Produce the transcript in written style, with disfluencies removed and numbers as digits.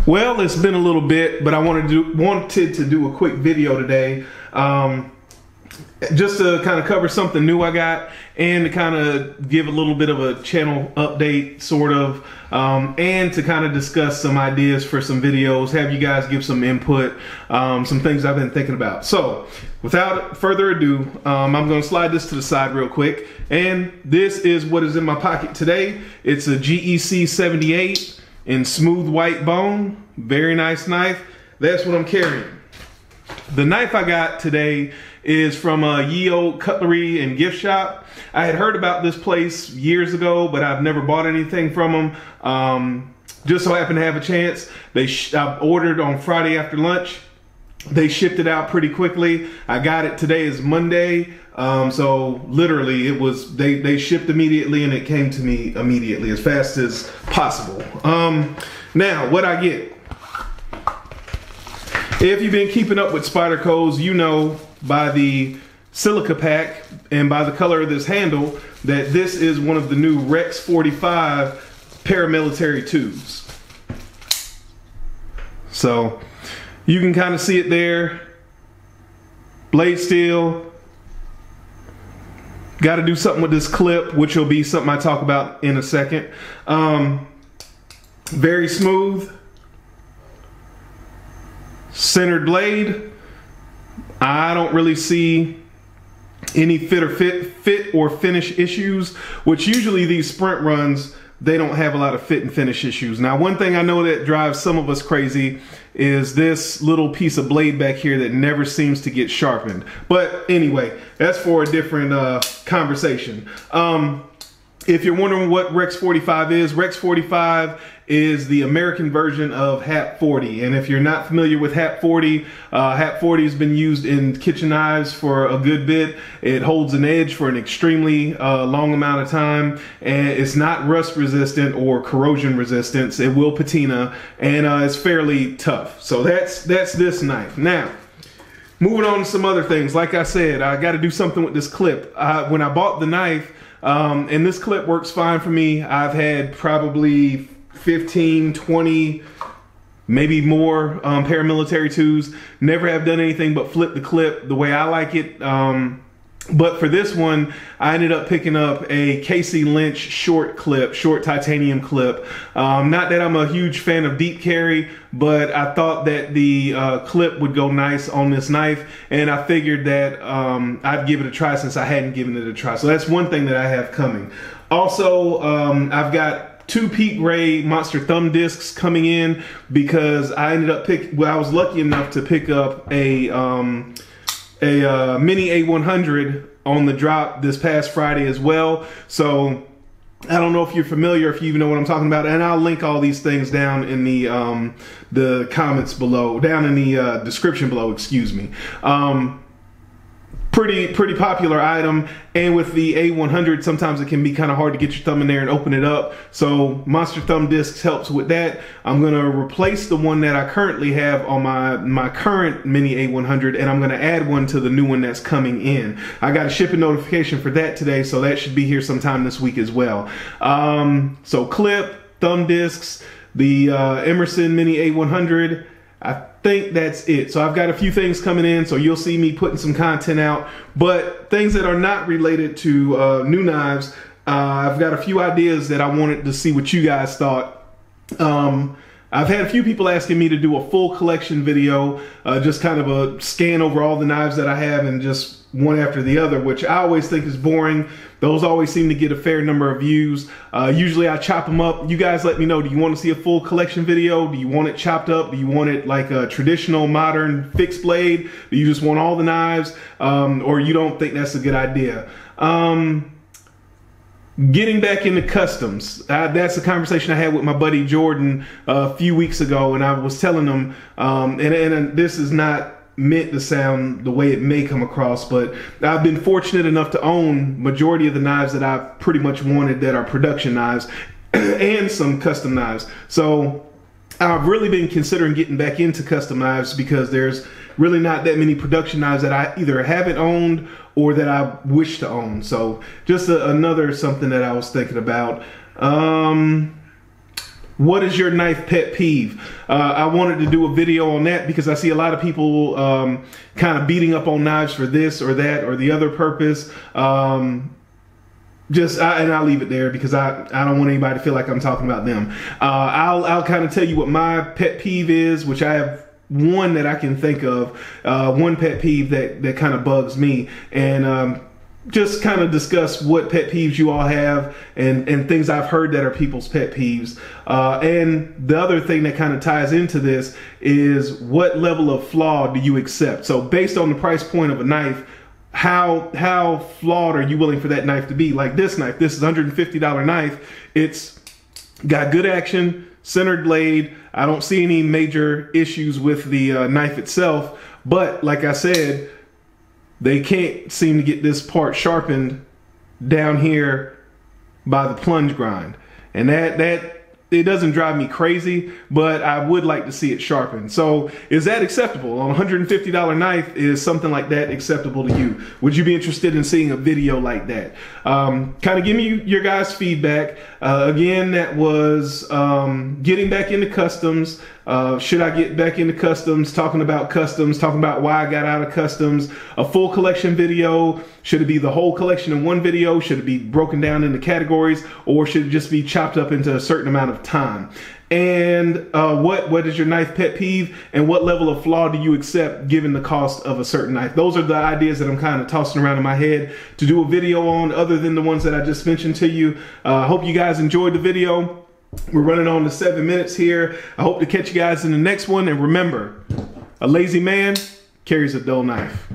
Well, it's been a little bit, but I wanted to do a quick video today, just to kind of cover something new I got, and to kind of give a little bit of a channel update, sort of, and to kind of discuss some ideas for some videos, have you guys give some input, some things I've been thinking about. So, without further ado, I'm going to slide this to the side real quick, and this is what is in my pocket today. It's a GEC 78 in smooth white bone. Very nice knife. That's what I'm carrying. The knife I got today is from a Ye Olde Cutlery and Gift Shop. I had heard about this place years ago, but I've never bought anything from them. Just so happened to have a chance. I ordered on Friday after lunch. They shipped it out pretty quickly. I got it, today is Monday. So literally it was, they shipped immediately and it came to me immediately, as fast as possible. Now what I get. If you've been keeping up with Spyderco's, you know by the silica pack and by the color of this handle that this is one of the new Rex 45 paramilitary tubes. So you can kind of see it there. Blade steel. Got to do something with this clip, which will be something I talk about in a second. Very smooth. Centered blade. I don't really see any fit or finish issues, which usually these sprint runs, they don't have a lot of fit and finish issues. Now, one thing I know that drives some of us crazy is this little piece of blade back here that never seems to get sharpened. But anyway, that's for a different conversation. If you're wondering what Rex 45 is, Rex 45 is the American version of HAP 40. And if you're not familiar with HAP 40, HAP 40 has been used in kitchen knives for a good bit. It holds an edge for an extremely long amount of time, and it's not rust resistant or corrosion resistant. It will patina, and it's fairly tough. So that's this knife. Now, moving on to some other things. Like I said, I got to do something with this clip. When I bought the knife, and this clip works fine for me. I've had probably 15, 20, maybe more paramilitary tubes. Never have done anything but flip the clip the way I like it. But for this one, I ended up picking up a Lynch short titanium clip. Not that I'm a huge fan of deep carry, but I thought that the clip would go nice on this knife, and I figured that I'd give it a try since I hadn't given it a try. So that's one thing that I have coming. Also, I've got 2 Peak Ray Monster thumb discs coming in because I ended up I was lucky enough to pick up a mini A100 on the drop this past Friday as well. So I don't know if you're familiar, if you even know what I'm talking about, and I'll link all these things down in the comments below, down in the description below, excuse me. Pretty popular item, and with the A100 sometimes it can be kind of hard to get your thumb in there and open it up, so Monster thumb discs helps with that. I'm going to replace the one that I currently have on my current mini A100, and I'm going to add one to the new one that's coming in. I got a shipping notification for that today, so that should be here sometime this week as well. So clip, thumb discs, the Emerson mini A100, I think that's it. So I've got a few things coming in, so you'll see me putting some content out, but things that are not related to new knives. I've got a few ideas that I wanted to see what you guys thought. I've had a few people asking me to do a full collection video, just kind of a scan over all the knives that I have and just one after the other, which I always think is boring. Those always seem to get a fair number of views. Usually I chop them up. You guys let me know, do you want to see a full collection video? Do you want it chopped up? Do you want it like a traditional modern fixed blade? Do you just want all the knives? Or you don't think that's a good idea? Getting back into customs, that's a conversation I had with my buddy Jordan a few weeks ago, and I was telling him, and this is not meant to sound the way it may come across, but I've been fortunate enough to own majority of the knives that I've pretty much wanted that are production knives and some custom knives. So I've really been considering getting back into custom knives because there's really not that many production knives that I either haven't owned or that I wish to own. So just another something that I was thinking about. What is your knife pet peeve? I wanted to do a video on that because I see a lot of people kind of beating up on knives for this or that or the other purpose. And I'll leave it there because I don't want anybody to feel like I'm talking about them. I'll kind of tell you what my pet peeve is, which I have one that I can think of, one pet peeve that kind of bugs me, and just kind of discuss what pet peeves you all have and things I've heard that are people's pet peeves. And the other thing that kind of ties into this is what level of flaw do you accept? So based on the price point of a knife, how flawed are you willing for that knife to be? Like this knife, this is $150 knife. It's got good action, centered blade. I don't see any major issues with the knife itself, but like I said, they can't seem to get this part sharpened down here by the plunge grind. And that it doesn't drive me crazy, but I would like to see it sharpened. So is that acceptable? On a $150 knife, is something like that acceptable to you? Would you be interested in seeing a video like that? Kind of give me your guys' feedback. Again, that was getting back into customs. Should I get back into customs? Talking about why I got out of customs. A full collection video. Should it be the whole collection in one video? Should it be broken down into categories? Or should it just be chopped up into a certain amount of time? And what is your knife pet peeve? And what level of flaw do you accept given the cost of a certain knife? Those are the ideas that I'm kind of tossing around in my head to do a video on, other than the ones that I just mentioned to you. I hope you guys enjoyed the video. We're running on to 7 minutes here. I hope to catch you guys in the next one. And remember, a lazy man carries a dull knife.